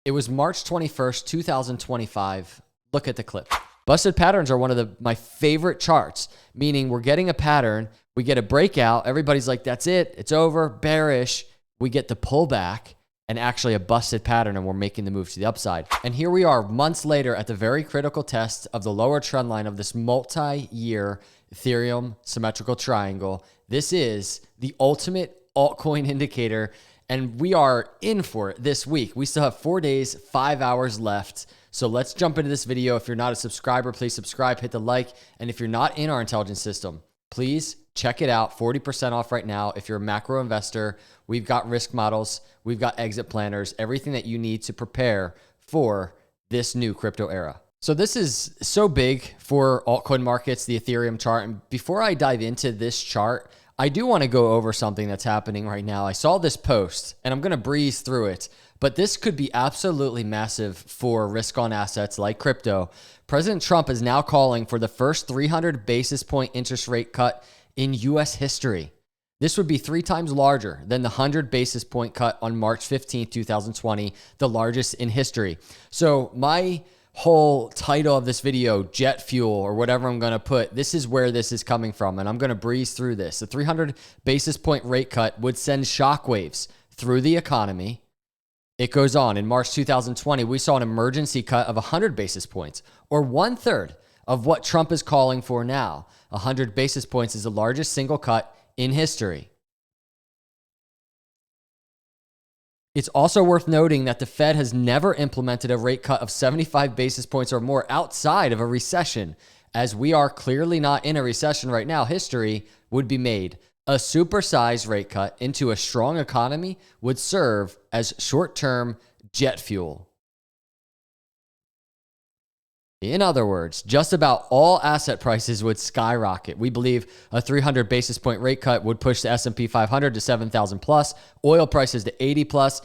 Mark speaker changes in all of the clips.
Speaker 1: It was March 21st, 2025. Look at the clip. Busted patterns are one of my favorite charts, meaning we're getting a pattern, we get a breakout, everybody's like, that's it, it's over, bearish. We get the pullback and actually a busted pattern, and we're making the move to the upside. And here we are months later at the very critical test of the lower trend line of this multi-year Ethereum symmetrical triangle. This is the ultimate altcoin indicator, and we are in for it this week. We still have 4 days, 5 hours left. So let's jump into this video. If you're not a subscriber, please subscribe, hit the like. And if you're not in our intelligence system, please check it out. 40% off right now. If you're a macro investor, we've got risk models, we've got exit planners, everything that you need to prepare for this new crypto era. So this is so big for altcoin markets, the Ethereum chart. And before I dive into this chart, I do want to go over something that's happening right now. I saw this post and I'm going to breeze through it, but this could be absolutely massive for risk on assets like crypto. President Trump is now calling for the first 300 basis point interest rate cut in US history. This would be 3 times larger than the 100 basis point cut on March 15, 2020, the largest in history. So my whole title of this video, jet fuel or whatever I'm going to put, this is where this is coming from. And I'm going to breeze through this. The 300 basis point rate cut would send shockwaves through the economy. It goes on. In March 2020, we saw an emergency cut of 100 basis points, or 1/3 of what Trump is calling for now. 100 basis points is the largest single cut in history. It's also worth noting that the Fed has never implemented a rate cut of 75 basis points or more outside of a recession. As we are clearly not in a recession right now, history would be made. A supersized rate cut into a strong economy would serve as short-term jet fuel. In other words, just about all asset prices would skyrocket. We believe a 300 basis point rate cut would push the S&P 500 to 7,000 plus, oil prices to 80 plus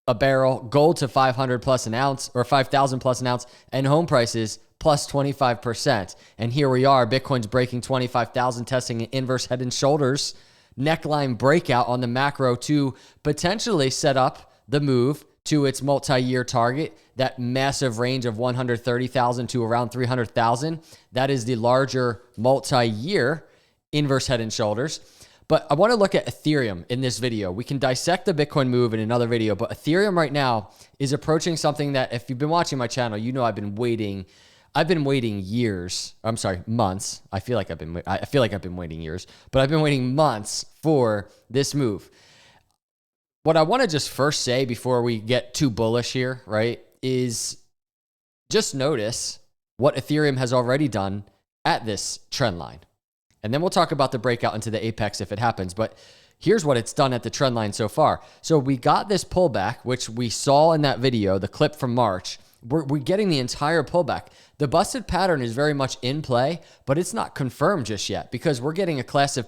Speaker 1: a barrel, gold to 500 plus an ounce or 5,000 plus an ounce, and home prices plus 25%. And here we are, Bitcoin's breaking 25,000, testing an inverse head and shoulders neckline breakout on the macro to potentially set up the move to its multi-year target, that massive range of 130,000 to around 300,000. That is the larger multi-year inverse head and shoulders. But I want to look at Ethereum in this video. We can dissect the Bitcoin move in another video, but Ethereum right now is approaching something that, if you've been watching my channel, you know I've been waiting years. I'm sorry, months. I feel like I've been waiting years, but I've been waiting months for this move. What I want to just first say before we get too bullish here, right, is just notice what Ethereum has already done at this trend line. And then we'll talk about the breakout into the apex if it happens. But here's what it's done at the trend line so far. So we got this pullback, which we saw in that video, the clip from March. We're getting the entire pullback. The busted pattern is very much in play, but it's not confirmed just yet because we're getting a classic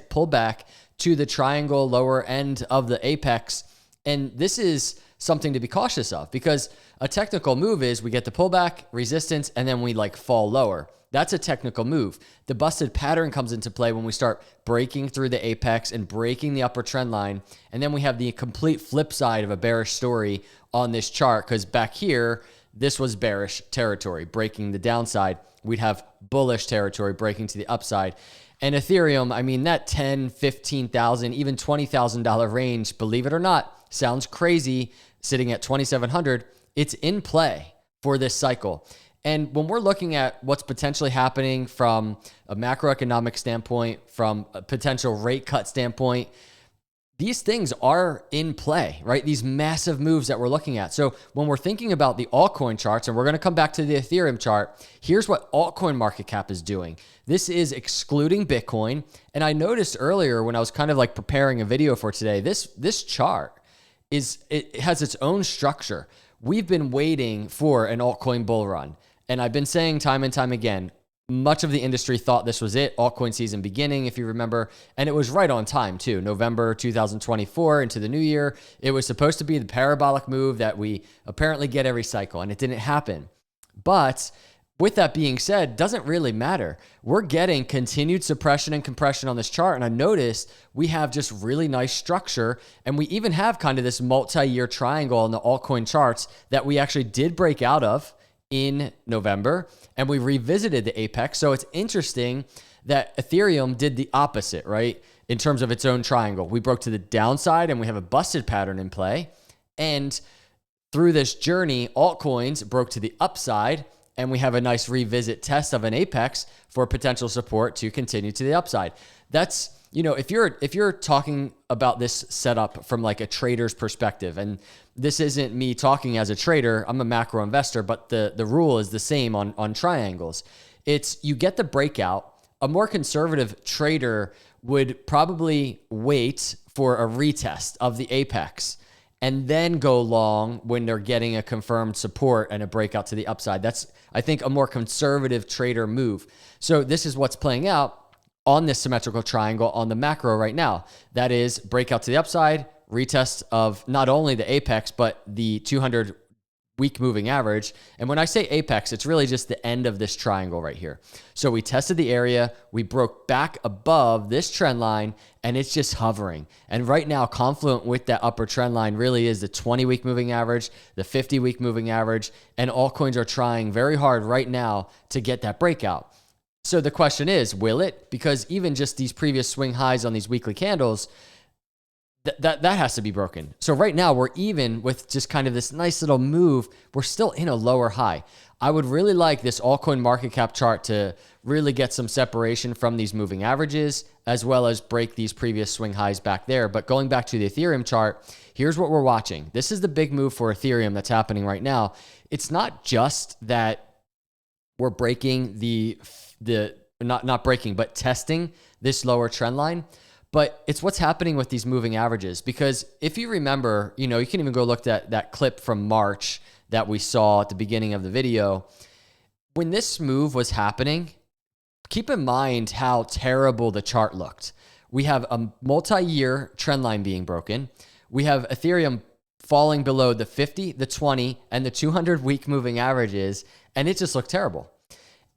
Speaker 1: pullback to the triangle lower end of the apex. And this is something to be cautious of because a technical move is we get the pullback, resistance, and then we fall lower. That's a technical move. The busted pattern comes into play when we start breaking through the apex and breaking the upper trend line. And then we have the complete flip side of a bearish story on this chart because back here, this was bearish territory, breaking the downside. We'd have bullish territory breaking to the upside. And Ethereum, I mean, that $10,000, $15,000, even $20,000 range, believe it or not, sounds crazy sitting at 2,700. It's in play for this cycle. And when we're looking at what's potentially happening from a macroeconomic standpoint, from a potential rate cut standpoint, these things are in play, right? These massive moves that we're looking at. So when we're thinking about the altcoin charts, and we're going to come back to the Ethereum chart, here's what altcoin market cap is doing. This is excluding Bitcoin. And I noticed earlier when I was kind of preparing a video for today, this chart it has its own structure. We've been waiting for an altcoin bull run. And I've been saying time and time again, much of the industry thought this was it, altcoin season beginning, if you remember, and it was right on time too. November 2024 into the new year, it was supposed to be the parabolic move that we apparently get every cycle, and it didn't happen. But with that being said, doesn't really matter. We're getting continued suppression and compression on this chart. And I noticed we have just really nice structure. And we even have kind of this multi-year triangle on the altcoin charts that we actually did break out of in November. And we revisited the apex. So it's interesting that Ethereum did the opposite, right? In terms of its own triangle. We broke to the downside and we have a busted pattern in play. And through this journey, altcoins broke to the upside. And we have a nice revisit test of an apex for potential support to continue to the upside. That's, you know, if you're talking about this setup from like a trader's perspective, and this isn't me talking as a trader, I'm a macro investor, but the rule is the same on triangles. It's you get the breakout. A more conservative trader would probably wait for a retest of the apex and then go long when they're getting a confirmed support and a breakout to the upside. That's, I think, a more conservative trader move. So this is what's playing out on this symmetrical triangle on the macro right now. That is breakout to the upside, retest of not only the apex, but the 200 week moving average. And when I say apex, it's really just the end of this triangle right here. So we tested the area, we broke back above this trend line, and it's just hovering. And right now, confluent with that upper trend line really is the 20-week moving average, the 50-week moving average, and altcoins are trying very hard right now to get that breakout. So the question is, will it? Because even just these previous swing highs on these weekly candles, that has to be broken. So right now we're even with just kind of this nice little move. We're still in a lower high. I would really like this altcoin market cap chart to really get some separation from these moving averages, as well as break these previous swing highs back there. But going back to the Ethereum chart, here's what we're watching. This is the big move for Ethereum that's happening right now. It's not just that we're breaking not breaking, but testing this lower trend line. But it's what's happening with these moving averages. Because if you remember, you know, you can even go look at that clip from March that we saw at the beginning of the video. When this move was happening, keep in mind how terrible the chart looked. We have a multi-year trend line being broken. We have Ethereum falling below the 50, the 20, and the 200-week moving averages, and it just looked terrible.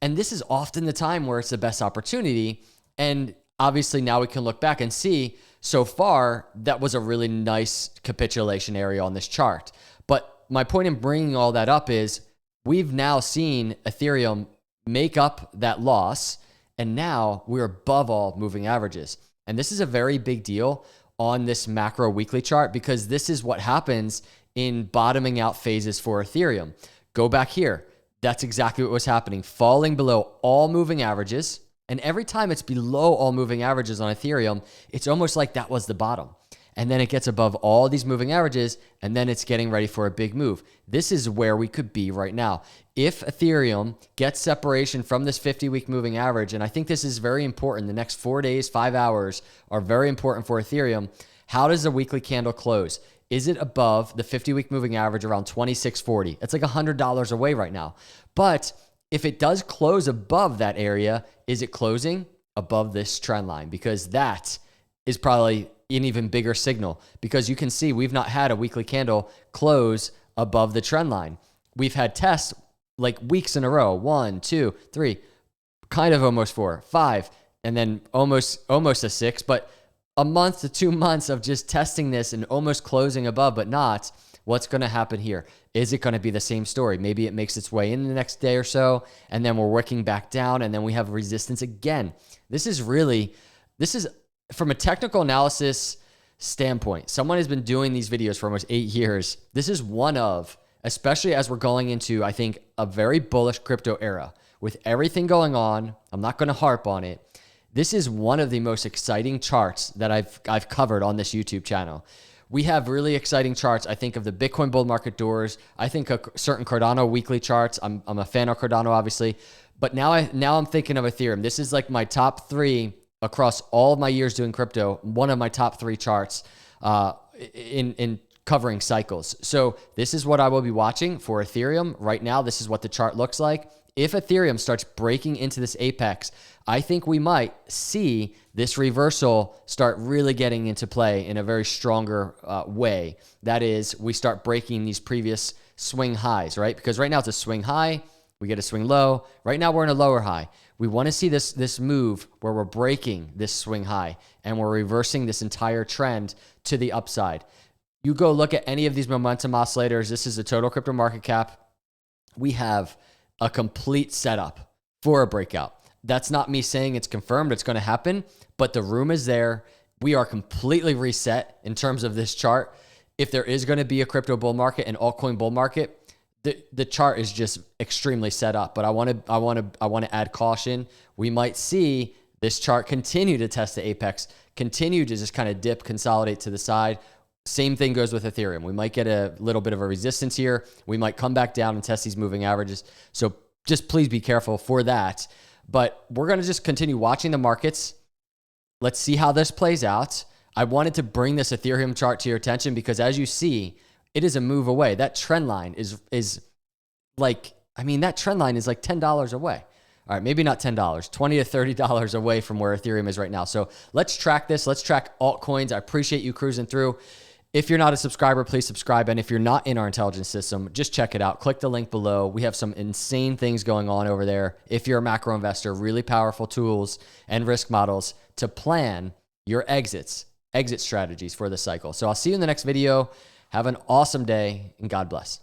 Speaker 1: And this is often the time where it's the best opportunity. And obviously, now we can look back and see, so far, that was a really nice capitulation area on this chart. But my point in bringing all that up is we've now seen Ethereum make up that loss, and now we're above all moving averages. And this is a very big deal on this macro weekly chart because this is what happens in bottoming out phases for Ethereum. Go back here. That's exactly what was happening, falling below all moving averages. And every time it's below all moving averages on Ethereum, it's almost like that was the bottom. And then it gets above all these moving averages, and then it's getting ready for a big move. This is where we could be right now. If Ethereum gets separation from this 50-week moving average, and I think this is very important, the next 4 days, 5 hours are very important for Ethereum. How does the weekly candle close? Is it above the 50-week moving average around 26.40? It's like $100 away right now. But if it does close above that area, is it closing above this trend line? Because that is probably an even bigger signal because you can see we've not had a weekly candle close above the trend line. We've had tests like weeks in a row, 1, 2, 3, kind of almost 4, 5, and then almost a 6, but a month to 2 months of just testing this and almost closing above, but not. What's going to happen here? Is it going to be the same story? Maybe it makes its way in the next day or so, and then we're working back down, and then we have resistance again. This is from a technical analysis standpoint, someone has been doing these videos for almost 8 years. This is one of, especially as we're going into, I think, a very bullish crypto era with everything going on. I'm not going to harp on it. This is one of the most exciting charts that I've covered on this YouTube channel. We have really exciting charts. I think of the Bitcoin bull market doors. I think of certain Cardano weekly charts. I'm a fan of Cardano, obviously. But now I'm thinking of Ethereum. This is like my top 3 across all of my years doing crypto. One of my top 3 charts in covering cycles. So this is what I will be watching for Ethereum. Right now, this is what the chart looks like. If Ethereum starts breaking into this apex, I think we might see this reversal start really getting into play in a very stronger way. That is, we start breaking these previous swing highs, right? Because right now it's a swing high, We get a swing low. Right now we're in a lower high. We want to see this move where we're breaking this swing high and we're reversing this entire trend to the upside. You go look at any of these momentum oscillators. This is the total crypto market cap. We have a complete setup for a breakout. That's not me saying it's confirmed, it's going to happen, but the room is there. We are completely reset in terms of this chart. If there is going to be a crypto bull market, an altcoin bull market, the chart is just extremely set up. But I want to add caution. We might see this chart continue to test the apex, continue to just kind of dip, consolidate to the side. Same thing goes with Ethereum. We might get a little bit of a resistance here. We might come back down and test these moving averages. So just please be careful for that. But we're going to just continue watching the markets. Let's see how this plays out. I wanted to bring this Ethereum chart to your attention because as you see, it is a move away. That trend line is like, I mean, that trend line is like $10 away. All right, maybe not $10, $20 to $30 away from where Ethereum is right now. So let's track this. Let's track altcoins. I appreciate you cruising through. If you're not a subscriber, please subscribe. And if you're not in our intelligence system, just check it out. Click the link below. We have some insane things going on over there. If you're a macro investor, really powerful tools and risk models to plan your exit strategies for the cycle. So I'll see you in the next video. Have an awesome day and God bless.